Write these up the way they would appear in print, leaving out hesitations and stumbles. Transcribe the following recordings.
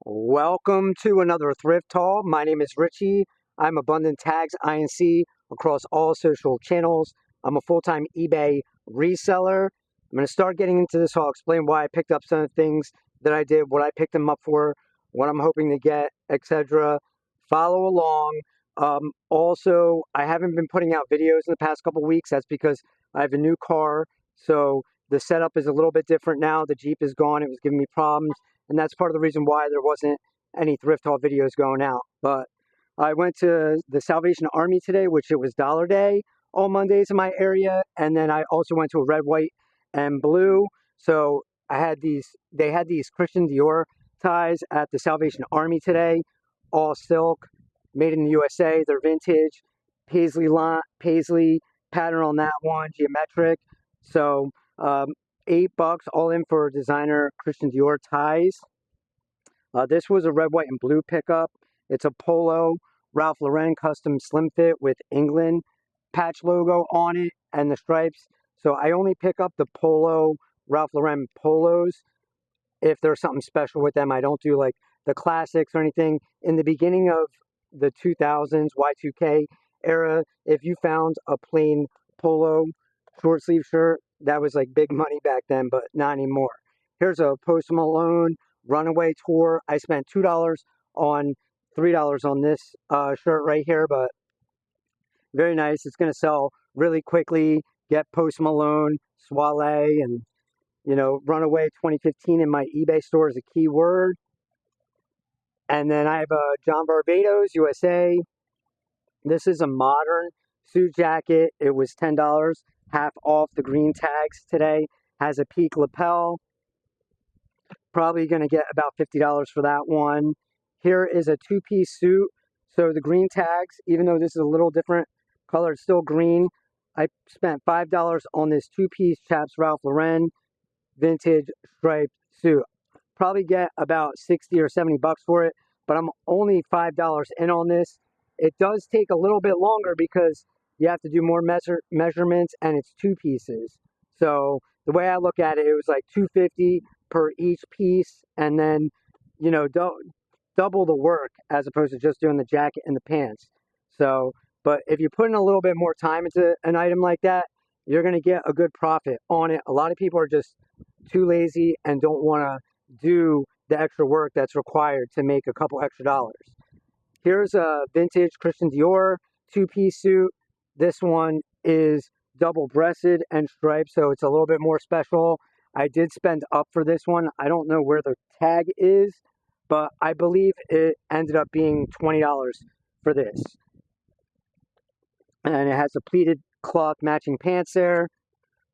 Welcome to another Thrift Haul. My name is Richie. I'm Abundant Tags INC across all social channels. I'm a full-time eBay reseller. I'm going to start getting into this haul, explain why I picked up some of the things that I did, what I picked them up for, what I'm hoping to get, etc. Follow along. Also, I haven't been putting out videos in the past couple weeks. That's because I have a new car, so the setup is a little bit different now. The Jeep is gone. It was giving me problems. And that's part of the reason why there wasn't any thrift haul videos going out. But I went to the Salvation Army today, which it was Dollar Day all Mondays in my area. And then I also went to a red, white, and blue. So they had these Christian Dior ties at the Salvation Army today, all silk, made in the USA. They're vintage, paisley pattern on that one, geometric. So $8 all in for designer Christian Dior ties. This was a red, white, and blue pickup. It's a Polo Ralph Lauren custom slim fit with England patch logo on it and the stripes. So I only pick up the Polo Ralph Lauren polos if there's something special with them. I don't do like the classics or anything. In the beginning of the 2000s Y2K era, if you found a plain Polo short sleeve shirt, that was like big money back then, but not anymore. Here's a Post Malone Runaway Tour. I spent $2 on $3 on this shirt right here, but very nice. It's going to sell really quickly. Get Post Malone, Soiree, and Runaway 2015 in my eBay store is a key word. And then I have a Varvatos USA. This is a modern suit jacket. It was $10, half off the green tags today. Has a peak lapel. Probably going to get about $50 for that one. Here is a two-piece suit. So the green tags, even though this is a little different color, it's still green. I spent $5 on this two-piece Chaps Ralph Lauren vintage striped suit. Probably get about 60 or 70 bucks for it, but I'm only $5 in on this. It does take a little bit longer because you have to do more measurements, and it's two pieces. So the way I look at it, it was like $250 per each piece, and then double the work as opposed to just doing the jacket and the pants. So, but if you put in a little bit more time into an item like that, you're going to get a good profit on it. A lot of people are just too lazy and don't want to do the extra work that's required to make a couple extra dollars. Here's a vintage Christian Dior two-piece suit. This one is double-breasted and striped, so it's a little bit more special. I did spend up for this one. I don't know where the tag is, but I believe it ended up being $20 for this. And it has a pleated cloth matching pants there.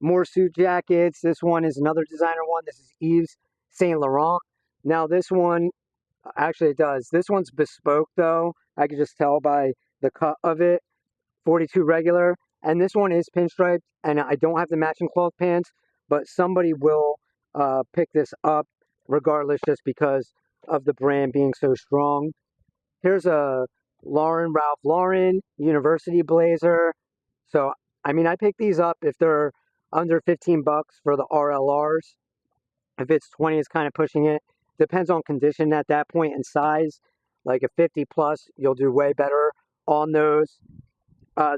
More suit jackets. This one is another designer one. This is Yves Saint Laurent. Now this one, actually it does. This one's bespoke though. I could just tell by the cut of it. 42 regular. And this one is pinstriped, and I don't have the matching cloth pants, but somebody will pick this up regardless just because of the brand being so strong. Here's a Ralph Lauren University blazer. So, I mean, I pick these up if they're under 15 bucks for the RLRs. If it's 20, it's kind of pushing it. Depends on condition at that point and size. Like a 50 plus, you'll do way better on those.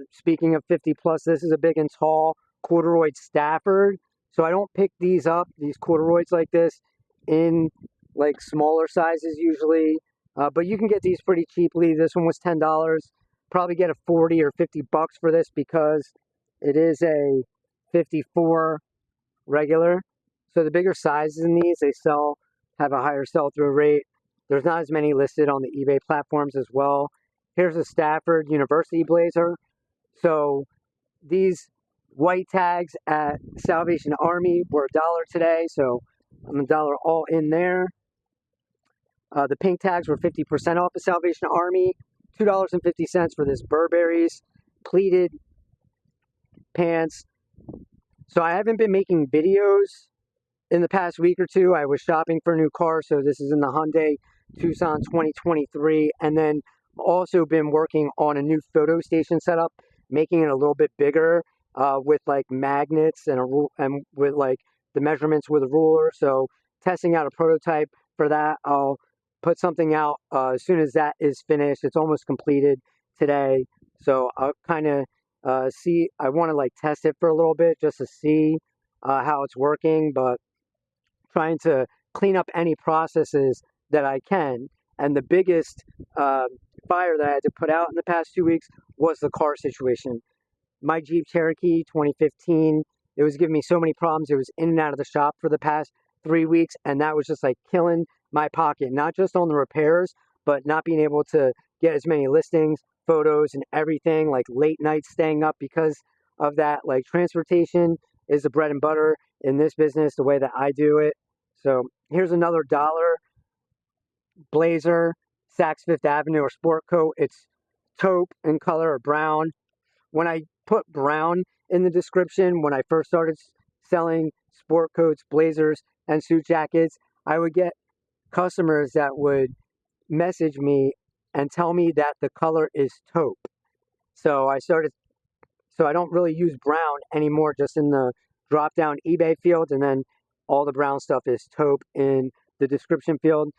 Speaking of 50 plus, this is a big and tall corduroy Stafford. So I don't pick these up, these corduroys like this, in like smaller sizes usually. But you can get these pretty cheaply. This one was $10. Probably get a 40 or 50 bucks for this because it is a 54 regular. So the bigger sizes in these, have a higher sell-through rate. There's not as many listed on the eBay platforms as well. Here's a Stafford University blazer. So these white tags at Salvation Army were $1 today. So I'm $1 all in there. The pink tags were 50% off of Salvation Army. $2.50 for this Burberry's pleated pants. So I haven't been making videos in the past week or two. I was shopping for a new car, so this is in the Hyundai Tucson 2023, and then also been working on a new photo station setup, making it a little bit bigger with like magnets and with like the measurements with a ruler. So testing out a prototype for that. I'll put something out as soon as that is finished. It's almost completed today. So I'll kind of see. I want to like test it for a little bit just to see how it's working, but trying to clean up any processes that I can. And the biggest fire that I had to put out in the past 2 weeks was the car situation. My Jeep Cherokee 2015, it was giving me so many problems. It was in and out of the shop for the past 3 weeks, and that was just like killing my pocket, not just on the repairs, but not being able to get as many listings, photos, and everything, like late nights staying up because of that. Like transportation is the bread and butter in this business, the way that I do it. So here's another dollar blazer, Saks Fifth Avenue or sport coat. It's taupe in color or brown. When I put brown in the description, when I first started selling sport coats, blazers, and suit jackets, I would get customers that would message me and tell me that the color is taupe. So I don't really use brown anymore, just in the drop down eBay field, and then all the brown stuff is taupe in the description field.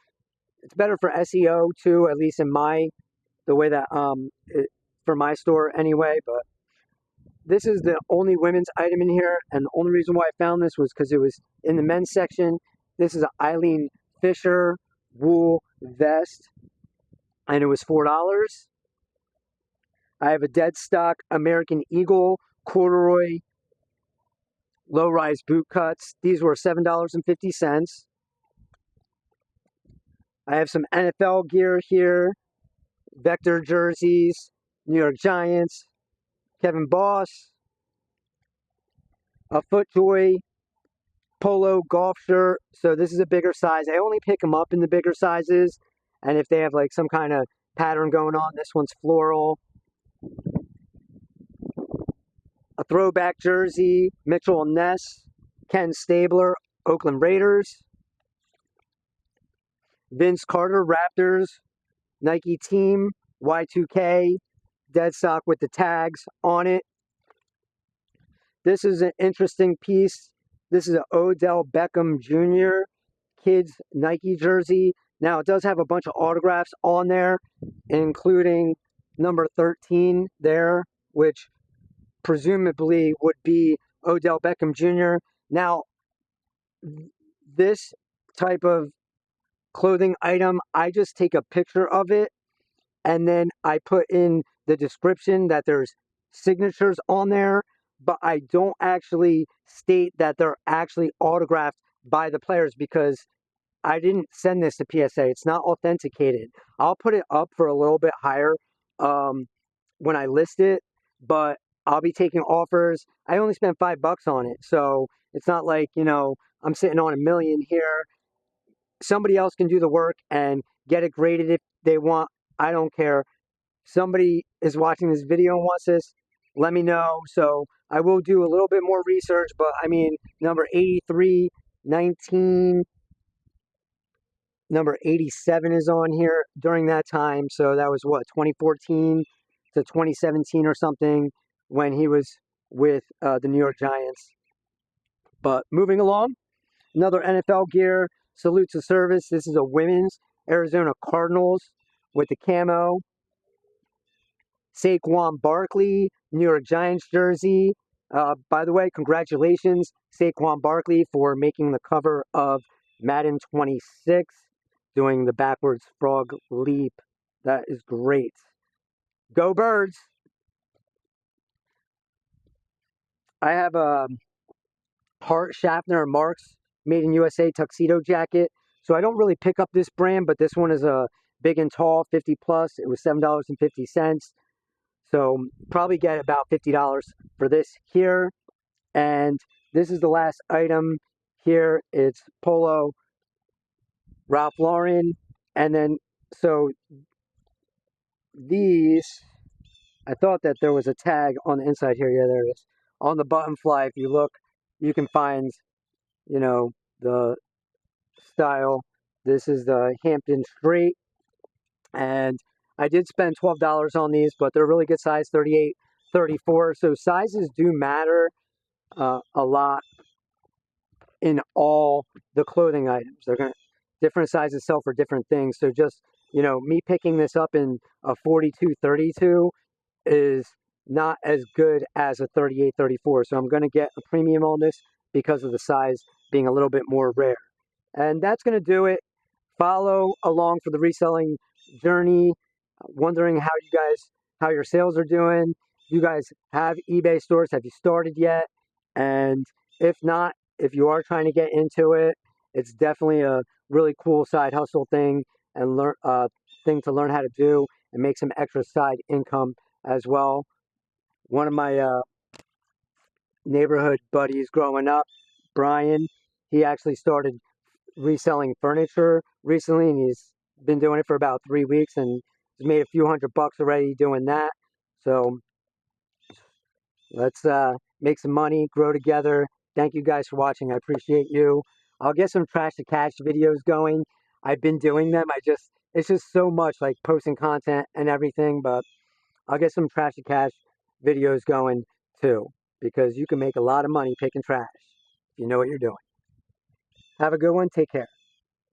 It's better for SEO too, at least in the way that for my store anyway. But this is the only women's item in here, and the only reason why I found this was because it was in the men's section. This is an Eileen Fisher wool vest, and it was $4. I have a dead stock American Eagle corduroy low-rise boot cuts. These were $7.50. I have some NFL gear here, Vector jerseys, New York Giants, Kevin Boss, a FootJoy Polo golf shirt. So this is a bigger size. I only pick them up in the bigger sizes, and if they have like some kind of pattern going on. This one's floral. A throwback jersey, Mitchell and Ness, Ken Stabler, Oakland Raiders, Vince Carter, Raptors, Nike Team, Y2K, dead stock with the tags on it. This is an interesting piece. This is an Odell Beckham Jr. kids Nike jersey. Now, it does have a bunch of autographs on there, including number 13 there, which presumably would be Odell Beckham Jr. Now, this type of clothing item, I just take a picture of it, and then I put in the description that there's signatures on there, but I don't actually state that they're actually autographed by the players, because I didn't send this to PSA. It's not authenticated. I'll put it up for a little bit higher when I list it, but I'll be taking offers. I only spent $5 on it, so it's not like, I'm sitting on $1 million here. Somebody else can do the work and get it graded if they want. I don't care. Somebody is watching this video and wants this, let me know. So I will do a little bit more research, but I mean, number 83, 19, number 87 is on here during that time. So that was what, 2014 to 2017 or something, when he was with the New York Giants. But moving along, another NFL gear, salute to service. This is a women's Arizona Cardinals with the camo. Saquon Barkley, New York Giants jersey. By the way, congratulations, Saquon Barkley, for making the cover of Madden 26, doing the backwards frog leap. That is great. Go Birds! I have a Hart, Schaffner, and Marks Made in USA tuxedo jacket. So I don't really pick up this brand, but this one is a big and tall, 50 plus. It was $7.50. So probably get about $50 for this here. And this is the last item here. It's Polo, Ralph Lauren. And then, so these, I thought that there was a tag on the inside here. Yeah, there it is. On the button fly, if you look, you can find, the style. This is the Hampton Straight. And I did spend $12 on these, but they're really good size, 38, 34. So sizes do matter a lot in all the clothing items. different sizes sell for different things. So just, me picking this up in a 42-32 is not as good as a 38-34. So I'm going to get a premium on this because of the size being a little bit more rare. And that's going to do it. Follow along for the reselling journey. Wondering how your sales are doing. You guys have eBay stores? Have you started yet? And if not, if you are trying to get into it, it's definitely a really cool side hustle thing and thing to learn how to do and make some extra side income as well. One of my neighborhood buddies growing up, Brian, he actually started reselling furniture recently, and he's been doing it for about 3 weeks, and he's made a few $100 already doing that. So let's make some money, grow together. Thank you guys for watching. I appreciate you. I'll get some trash to cash videos going. I've been doing them. It's just so much like posting content and everything, but I'll get some trash to cash videos going too, because you can make a lot of money picking trash if you know what you're doing. Have a good one. Take care.